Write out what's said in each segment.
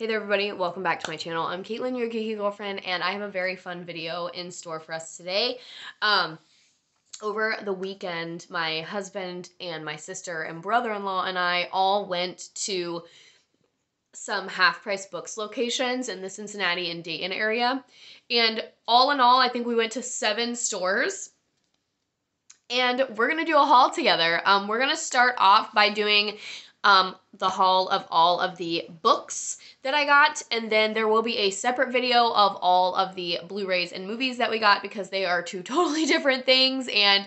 Hey there everybody, welcome back to my channel. I'm Caitlin, your geeky girlfriend, and I have a very fun video in store for us today. Over the weekend, my husband and my sister and brother-in-law and I all went to some half-price books locations in the Cincinnati and Dayton area. And all in all, I think we went to 7 stores. And we're going to do a haul together. We're going to start off by doing the haul of all of the books that I got, and then there will be a separate video of all of the Blu-rays and movies that we got because they are 2 totally different things, and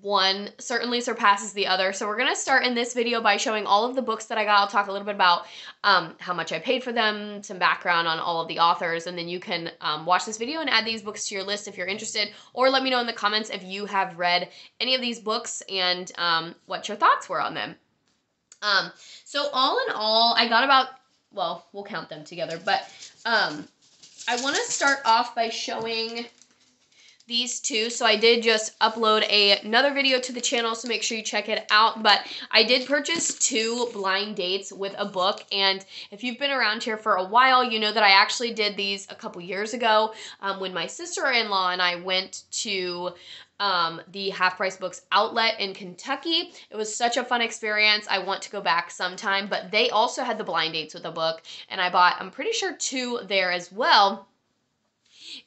one certainly surpasses the other. So we're going to start in this video by showing all of the books that I got. I'll talk a little bit about how much I paid for them, some background on all of the authors, and then you can watch this video and add these books to your list if you're interested, or let me know in the comments if you have read any of these books and what your thoughts were on them. So all in all, I got about, well, we'll count them together, but I want to start off by showing these 2. So I did just upload another video to the channel, so make sure you check it out. But I did purchase 2 blind dates with a book, and if you've been around here for a while, you know that I actually did these a couple years ago when my sister-in-law and I went to the Half Price Books outlet in Kentucky. It was such a fun experience. I want to go back sometime, but they also had the blind dates with a book, and I bought, I'm pretty sure, 2 there as well.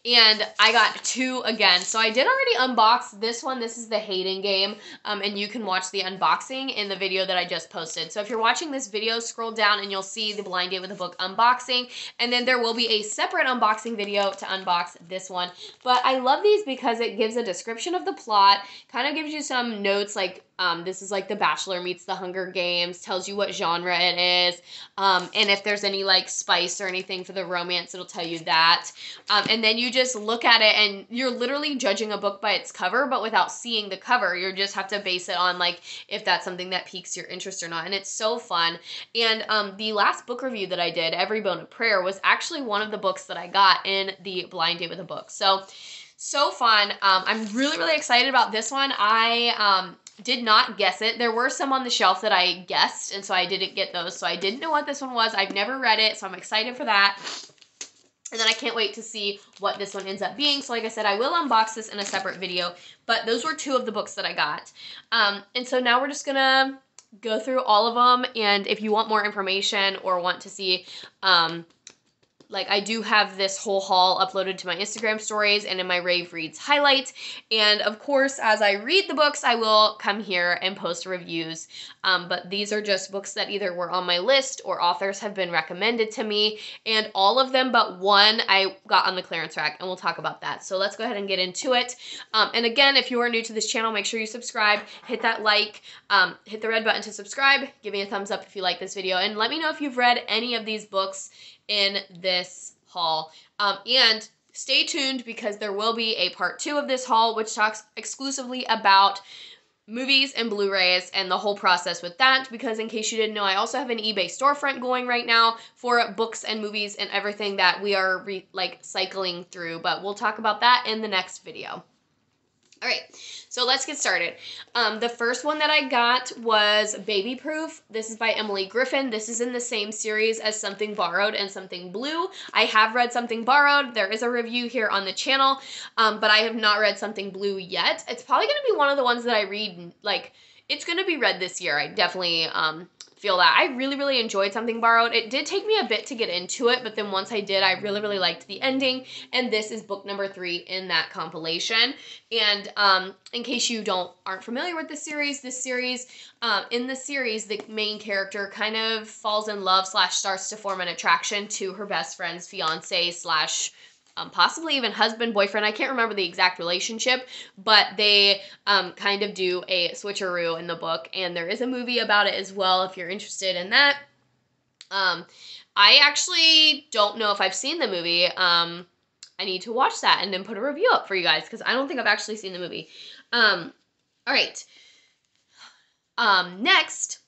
And I got 2 again. So I did already unbox this one. This is the Hayden game. And you can watch the unboxing in the video that I just posted. So if you're watching this video, scroll down and you'll see the blind date with the book unboxing. And then there will be a separate unboxing video to unbox this one. But I love these because it gives a description of the plot, kind of gives you some notes like this is like The Bachelor meets The Hunger Games, tells you what genre it is, and if there's any like spice or anything for the romance, it'll tell you that. And then you just look at it and you're literally judging a book by its cover, but without seeing the cover. You just have to base it on like if that's something that piques your interest or not, and it's so fun. And the last book review that I did, Every Bone of Prayer, was actually one of the books that I got in the blind date with a book. So fun. I'm really excited about this one. I did not guess it. There were some on the shelf that I guessed, and so I didn't get those. So I didn't know what this one was. I've never read it, so I'm excited for that. And then I can't wait to see what this one ends up being. So like I said, I will unbox this in a separate video, but those were 2 of the books that I got. And so now we're just gonna go through all of them, and if you want more information or want to see like, I do have this whole haul uploaded to my Instagram stories and in my Rave Reads highlights. And of course, as I read the books, I will come here and post reviews. But these are just books that either were on my list or authors have been recommended to me. And all of them but one I got on the clearance rack, and we'll talk about that. So let's go ahead and get into it. And again, if you are new to this channel, make sure you subscribe, hit that like, hit the red button to subscribe, give me a thumbs up if you like this video, and let me know if you've read any of these books in this haul. And stay tuned because there will be a part 2 of this haul, which talks exclusively about movies and Blu-rays and the whole process with that, because in case you didn't know, I also have an eBay storefront going right now for books and movies and everything that we are cycling through, but we'll talk about that in the next video. All right, so let's get started. The first one that I got was Baby Proof. This is by Emily Griffin. This is in the same series as Something Borrowed and Something Blue. I have read Something Borrowed. There is a review here on the channel, but I have not read Something Blue yet. It's probably going to be one of the ones that I read, like, it's going to be read this year. I definitely feel that. I really enjoyed Something Borrowed. It did take me a bit to get into it, but then once I did, I really liked the ending, and this is book number 3 in that compilation. And in case you aren't familiar with this series, in the series, the main character kind of falls in love / starts to form an attraction to her best friend's fiance / possibly even husband, boyfriend. I can't remember the exact relationship, but they kind of do a switcheroo in the book, and there is a movie about it as well if you're interested in that. I actually don't know if I've seen the movie. I need to watch that and then put a review up for you guys, because I don't think I've actually seen the movie. All right. Next,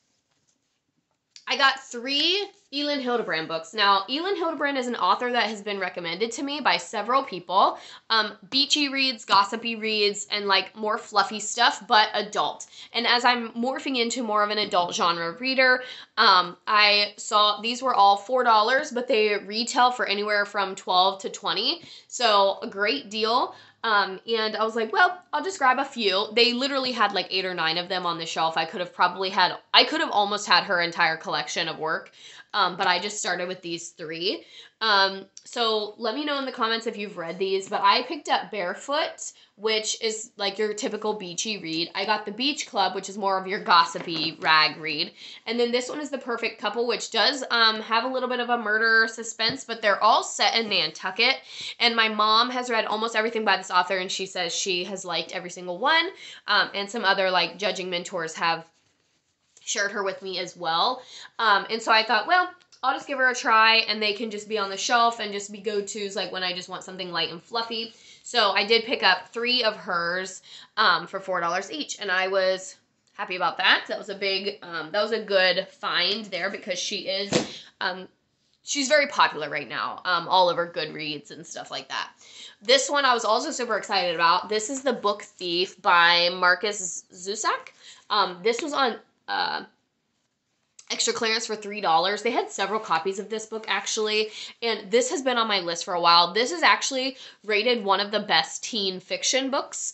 I got 3 Elin Hildebrand books. Now, Elin Hildebrand is an author that has been recommended to me by several people. Beachy reads, gossipy reads, and like more fluffy stuff, but adult. And as I'm morphing into more of an adult genre reader, I saw these were all $4, but they retail for anywhere from $12 to $20. So a great deal. And I was like, well, I'll just grab a few. They literally had like 8 or 9 of them on the shelf. I could have almost had her entire collection of work. But I just started with these 3. So let me know in the comments if you've read these, but I picked up Barefoot, which is like your typical beachy read. I got The Beach Club, which is more of your gossipy rag read. And then this one is The Perfect Couple, which does have a little bit of a murder suspense, but they're all set in Nantucket. And my mom has read almost everything by this author, and she says she has liked every single one. And some other like judging mentors have shared her with me as well. And so I thought, well, I'll just give her a try, and they can just be on the shelf and just be go-tos like when I just want something light and fluffy. So I did pick up 3 of hers for $4 each, and I was happy about that. That was a big, that was a good find there because she is, she's very popular right now, all over Goodreads and stuff like that. This one I was also super excited about. This is The Book Thief by Marcus Zusak. This was on extra clearance for $3. They had several copies of this book actually, and this has been on my list for a while. This is actually rated one of the best teen fiction books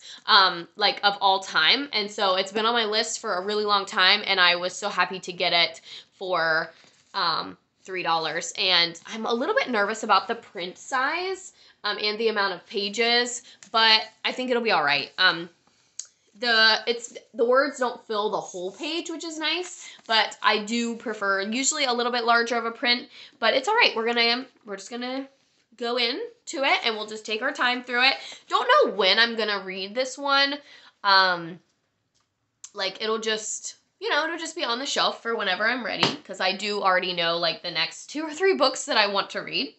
like of all time, and so it's been on my list for a really long time, and I was so happy to get it for $3. And I'm a little bit nervous about the print size and the amount of pages, but I think it'll be all right. The words don't fill the whole page, which is nice, but I do prefer usually a little bit larger of a print, but it's all right. We're just gonna go into it, and we'll just take our time through it. Don't know when I'm gonna read this one. Like it'll just be on the shelf for whenever I'm ready, because I do already know like the next 2 or 3 books that I want to read.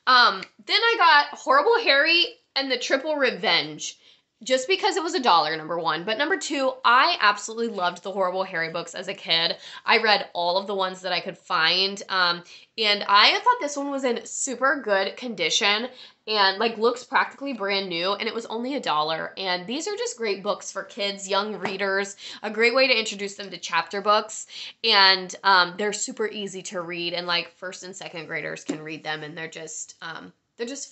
Then I got Horrible Harry and the Triple Revenge. Just because it was $1, number 1. But number 2, I absolutely loved the Horrible Harry books as a kid. I read all of the ones that I could find. And I thought this one was in super good condition and like looks practically brand new. And it was only $1. And these are just great books for kids, young readers. A great way to introduce them to chapter books. And they're super easy to read. And like 1st and 2nd graders can read them. And they're just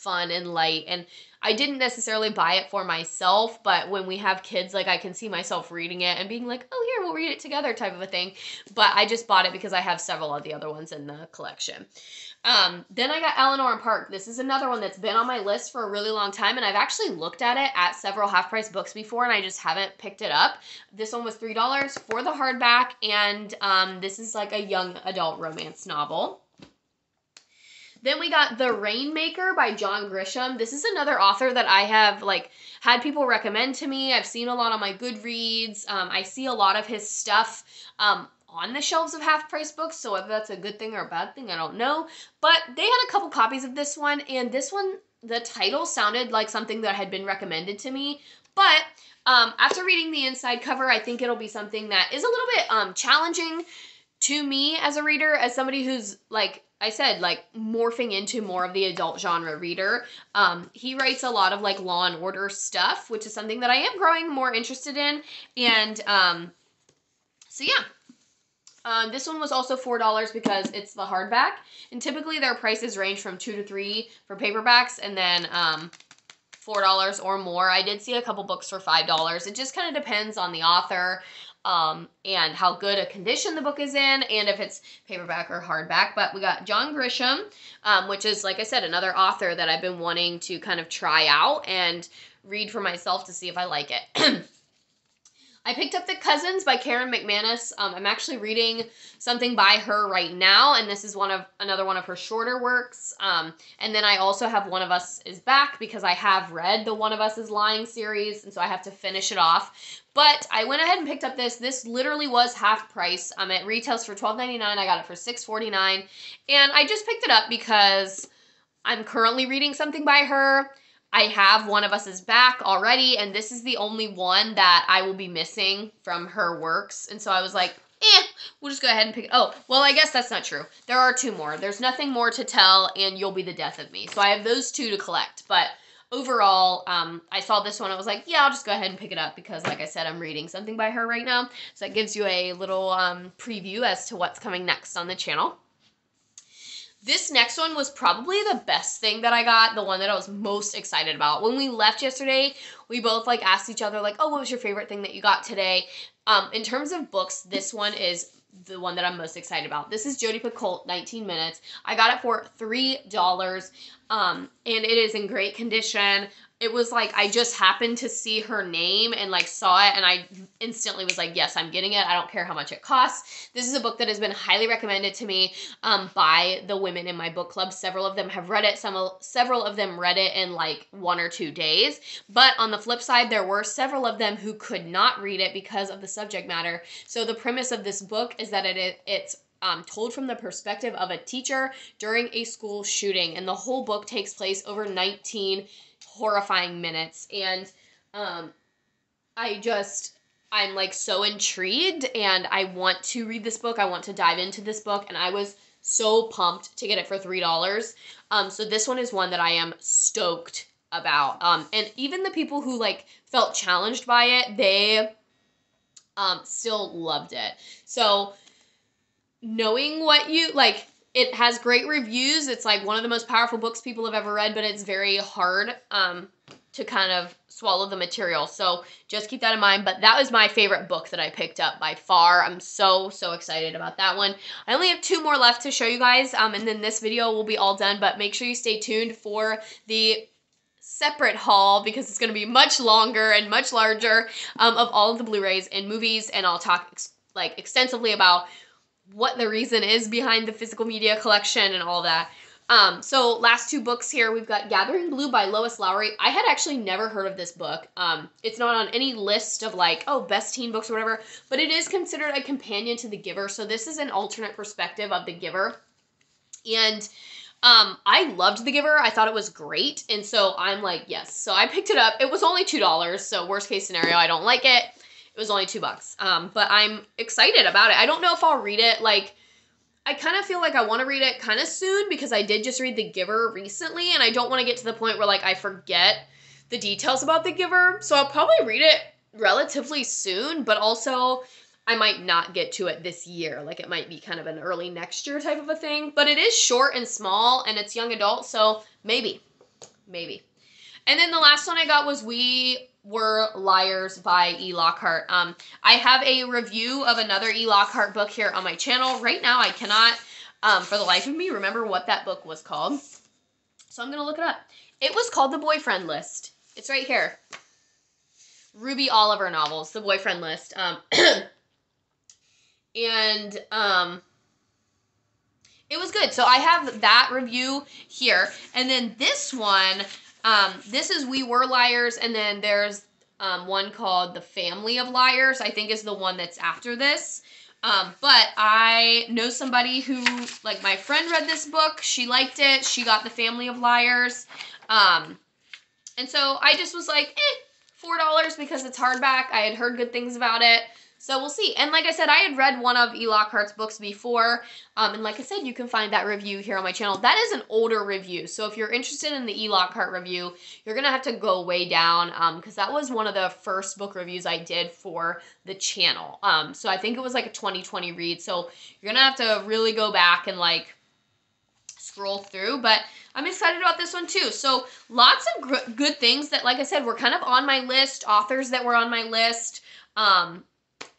fun and light. And I didn't necessarily buy it for myself, but when we have kids, like I can see myself reading it and being like, oh, here, we'll read it together type of a thing. But I just bought it because I have several of the other ones in the collection. Then I got Eleanor and Park. This is another one that's been on my list for a really long time, and I've actually looked at it at several half-price books before, and I just haven't picked it up. This one was $3 for the hardback, and this is like a young adult romance novel. Then we got The Rainmaker by John Grisham. This is another author that I have like had people recommend to me. I've seen a lot on my Goodreads. I see a lot of his stuff on the shelves of half-price books, so whether that's a good thing or a bad thing, I don't know. But they had a couple copies of this one, and this one, the title sounded like something that had been recommended to me. But after reading the inside cover, I think it'll be something that is a little bit challenging to me as a reader, as somebody who's like I said, like morphing into more of the adult genre reader. He writes a lot of like Law and Order stuff, which is something that I am growing more interested in. And so yeah, this one was also $4 because it's the hardback. And typically their prices range from $2 to $3 for paperbacks, and then $4 or more. I did see a couple books for $5. It just kind of depends on the author. And how good a condition the book is in, and if it's paperback or hardback. But we got John Grisham, which is, like I said, another author that I've been wanting to kind of try out and read for myself to see if I like it. I picked up The Cousins by Karen McManus. I'm actually reading something by her right now, and this is another one of her shorter works. And then I also have One of Us is Back because I have read the One of Us is Lying series, and so I have to finish it off. But I went ahead and picked up this. This literally was half price. It retails for $12.99. I got it for $6.49. And I just picked it up because I'm currently reading something by her. I have One of Us is Back already, and this is the only one that I will be missing from her works. And so I was like, we'll just go ahead and pick it. Oh, well, I guess that's not true. There are 2 more. There's Nothing More to Tell and You'll Be the Death of Me. So I have those 2 to collect. But overall, I saw this one. I was like, yeah, I'll just go ahead and pick it up because, like I said, I'm reading something by her right now. So that gives you a little preview as to what's coming next on the channel. This next one was probably the best thing that I got, the one that I was most excited about. When we left yesterday, we both like asked each other like, oh, what was your favorite thing that you got today? In terms of books, this one is the one that I'm most excited about. This is Jodi Picoult, 19 Minutes. I got it for $3, and it is in great condition. It was like I just happened to see her name and like saw it, and I instantly was like, yes, I'm getting it. I don't care how much it costs. This is a book that has been highly recommended to me by the women in my book club. Several of them have read it. Several of them read it in like 1 or 2 days. But on the flip side, there were several of them who could not read it because of the subject matter. So the premise of this book is that it's told from the perspective of a teacher during a school shooting, and the whole book takes place over 19 horrifying minutes. And I'm like so intrigued, and I want to read this book. I want to dive into this book, and I was so pumped to get it for $3. So this one is one that I am stoked about. And even the people who like felt challenged by it, they still loved it. So knowing what you like, it has great reviews. It's like one of the most powerful books people have ever read, but it's very hard to kind of swallow the material. So just keep that in mind. But that was my favorite book that I picked up by far. I'm so excited about that one. I only have 2 more left to show you guys, and then this video will be all done. But make sure you stay tuned for the separate haul because it's going to be much longer and much larger of all of the Blu-rays and movies, and I'll talk like extensively about what the reason is behind the physical media collection and all that. So last 2 books here, we've got Gathering Blue by Lois Lowry. I had actually never heard of this book. It's not on any list of like, oh, best teen books or whatever, but it is considered a companion to The Giver. So this is an alternate perspective of The Giver. And I loved The Giver. I thought it was great. And so I'm like, yes. So I picked it up. It was only $2. So worst case scenario, I don't like it. It was only $2. But I'm excited about it. I don't know if I'll read it. Like, I kind of feel like I want to read it kind of soon because I did just read The Giver recently, and I don't want to get to the point where like I forget the details about The Giver. So I'll probably read it relatively soon, but also I might not get to it this year. Like it might be kind of an early next year type of a thing, but it is short and small and it's young adult. So maybe. And then the last one I got was We Were Liars by E. Lockhart. I have a review of another E. Lockhart book here on my channel. Right now I cannot, for the life of me, remember what that book was called. So I'm going to look it up. It was called The Boyfriend List. It's right here. Ruby Oliver novels, The Boyfriend List. It was good. So I have that review here. And then this one, this is We Were Liars, and then there's one called The Family of Liars, I think is the one that's after this. But I know somebody who, like my friend read this book, she liked it, she got The Family of Liars, and so I just was like, $4 because it's hardback. I had heard good things about it. So we'll see. And like I said, I had read one of E. Lockhart's books before. And like I said, you can find that review here on my channel. That is an older review. So if you're interested in the E. Lockhart review, you're going to have to go way down because that was one of the first book reviews I did for the channel. So I think it was like a 2020 read. So you're going to have to really go back and like scroll through. But I'm excited about this one too. So lots of good things that, like I said, were kind of on my list, authors that were on my list.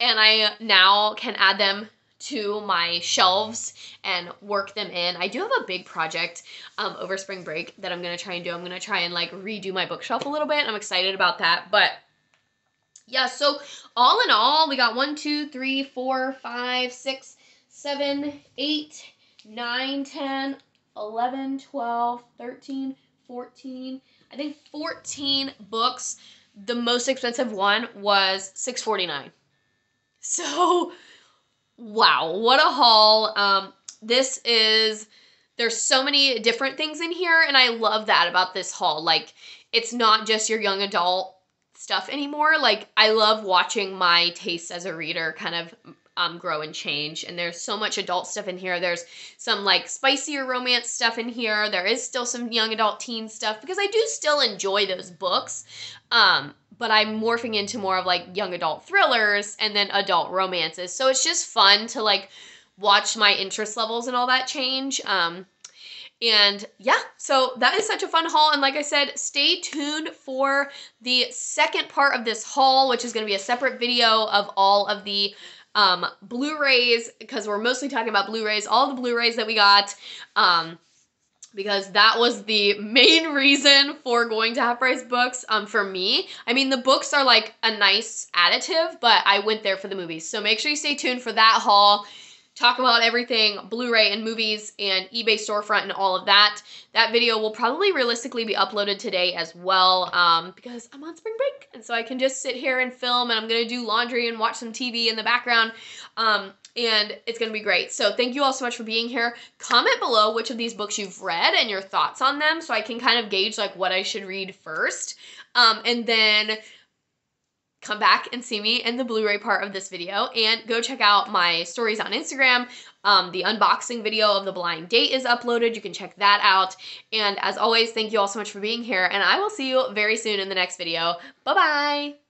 And I now can add them to my shelves and work them in. I do have a big project over spring break that I'm going to try and do. I'm going to try and like redo my bookshelf a little bit. I'm excited about that. But yeah, so all in all, we got 1, 2, 3, 4, 5, 6, 7, 8, 9, 10, 11, 12, 13, 14, I think 14 books. The most expensive one was $6.49. So, wow, what a haul. There's so many different things in here, and I love that about this haul. Like, it's not just your young adult stuff anymore. Like, I love watching my taste as a reader kind of grow and change. And there's so much adult stuff in here. There's some like spicier romance stuff in here. There is still some young adult teen stuff because I do still enjoy those books. But I'm morphing into more of like young adult thrillers and then adult romances. So it's just fun to like watch my interest levels and all that change. And yeah, so that is such a fun haul. And like I said, stay tuned for the second part of this haul, which is going to be a separate video of all of the Blu-rays, because we're mostly talking about Blu-rays, all the Blu-rays that we got, because that was the main reason for going to Half Price Books for me. I mean, the books are like a nice additive, but I went there for the movies. So make sure you stay tuned for that haul. Talk about everything Blu-ray and movies and eBay storefront and all of that. That video will probably realistically be uploaded today as well because I'm on spring break. And so I can just sit here and film, and I'm going to do laundry and watch some TV in the background. And it's going to be great. So thank you all so much for being here. Comment below which of these books you've read and your thoughts on them so I can kind of gauge like what I should read first. And then come back and see me in the Blu-ray part of this video, and go check out my stories on Instagram. The unboxing video of The Blind Date is uploaded. You can check that out. And as always, thank you all so much for being here, and I will see you very soon in the next video. Bye-bye!